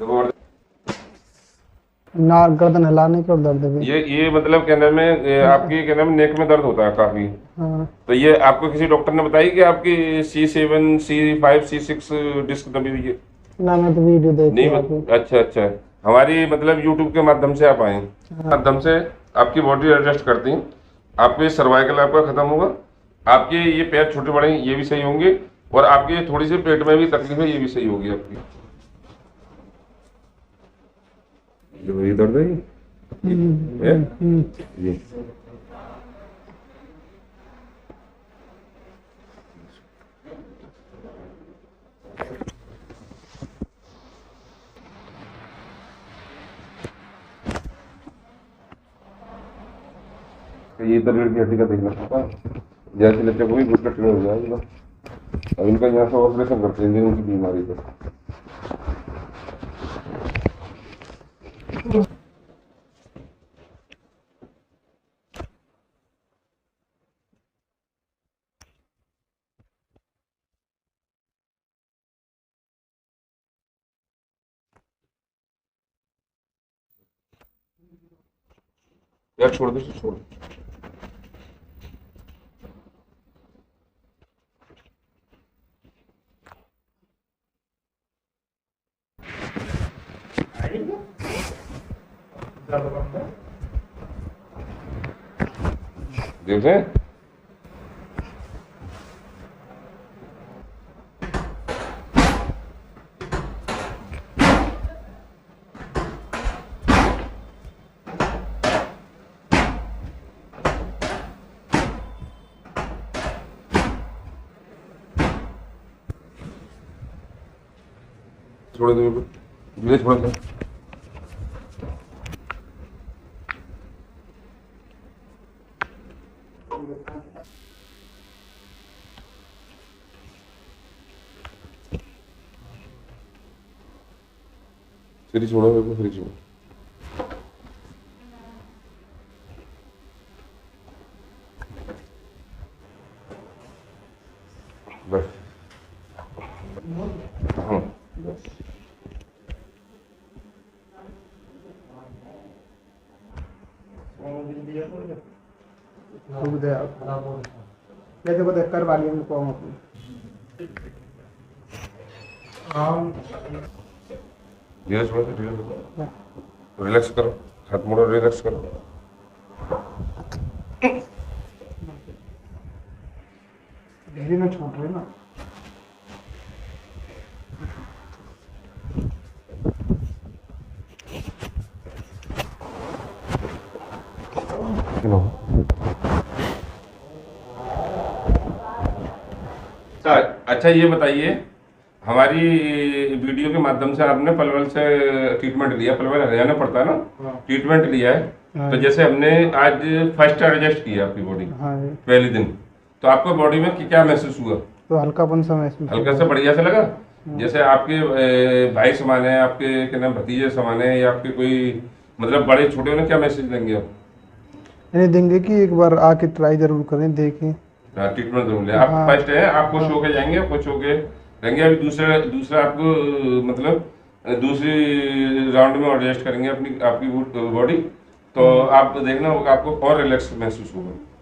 और ना गर्दन हिलाने के और दर्द भी। ये मतलब क्या नाम है, आपकी क्या नाम है, नेक में दर्द होता है काफी। हाँ। तो ये आपको किसी डॉक्टर ने बताई कि आपकी C7 C5 C6 डिस्क दबी हुई है? ना मैं तो वीडियो देखी नहीं आपकी। अच्छा अच्छा। हमारी मतलब यूट्यूब के माध्यम से आप आए, हाँ। माध्यम से आपकी बॉडी एडजस्ट करती हैं। आपके सर्वाइकल आपका खत्म होगा, आपके ये पैर छोटे बड़े हैं ये भी सही होंगे, और आपकी ये थोड़ी सी पेट में भी तकलीफ है ये भी सही होगी आपकी। जो ये दर्द है ये ये इधर रीढ़ की हड्डी का देखना पड़ता है, जैसे लड़के को भी घुटना टेढ़ा हो जाएगा। अब इनका यहाँ से ऑपरेशन करते हैं उनकी बीमारी का। यार छोड़ दो छोड़ दो। देखे छोड़ दो धीरे छोड़ दो। फिर छोड़ो मेरे को, फिर छोड़ो बस। हाँ बस। जैसे को कर वाली उनको हम अपनी। धीरे छोड़ो धीरे छोड़ो, रिलैक्स करो, हाथ मोड़ो, रिलैक्स करो। धीरे में छोड़ रहे ना। अच्छा ये बताइए, हमारी वीडियो के माध्यम से आपने पलवल से ट्रीटमेंट लिया, पलवल हरियाणा पड़ता है ना, ट्रीटमेंट लिया है। हाँ। तो जैसे हमने आज फर्स्ट एडजस्ट किया आपकी बॉडी, हाँ। पहले दिन, तो आपको बॉडी में क्या महसूस हुआ? तो हल्कापन सा महसूस हल्का से बढ़िया से लगा? जैसे आपके भाई समान है, आपके क्या नाम भतीजे समान है, या आपके कोई मतलब बड़े छोटे उन्हें क्या मैसेज देंगे आप? नहीं देंगे कि एक बार आके ट्राई जरूर करें, देखें। हाँ ट्रीटमेंट जरूर ले। आप हाँ। फर्स्ट है, आप खुश होके जाएंगे, खुश होके रहेंगे। अभी दूसरा दूसरा आपको मतलब दूसरी राउंड में एडजस्ट करेंगे अपनी आपकी बॉडी, तो आप देखना होगा आपको और रिलैक्स महसूस होगा।